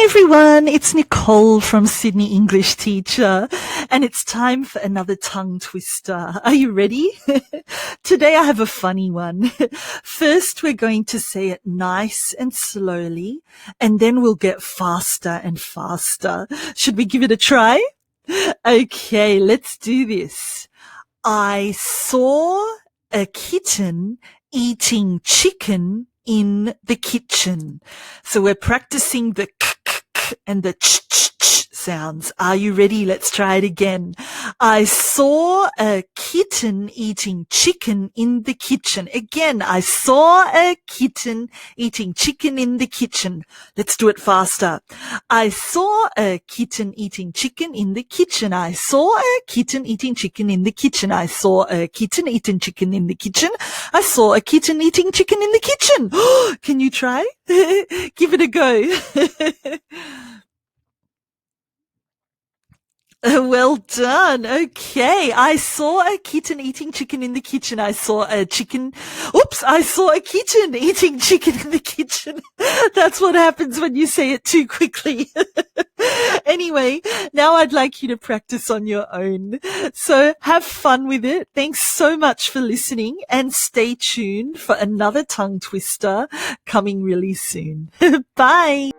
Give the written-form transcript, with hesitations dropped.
Hi everyone, it's Nicole from Sydney English Teacher, and it's time for another tongue twister. Are you ready? Today I have a funny one. First we're going to say it nice and slowly, and then we'll get faster and faster. Should we give it a try? Okay, let's do this. I saw a kitten eating chicken in the kitchen. So we're practicing the k and the ch sounds. Are you ready? Let's try it again. I saw a kitten eating chicken in the kitchen. Again, I saw a kitten eating chicken in the kitchen. Let's do it faster. I saw a kitten eating chicken in the kitchen. I saw a kitten eating chicken in the kitchen. I saw a kitten eating chicken in the kitchen. I saw a kitten eating chicken in the kitchen. Can you try? Give it a go. Well done. Okay. I saw a kitten eating chicken in the kitchen. I saw a kitten eating chicken in the kitchen. That's what happens when you say it too quickly. Anyway, now I'd like you to practice on your own. So have fun with it. Thanks so much for listening, and stay tuned for another tongue twister coming really soon. Bye.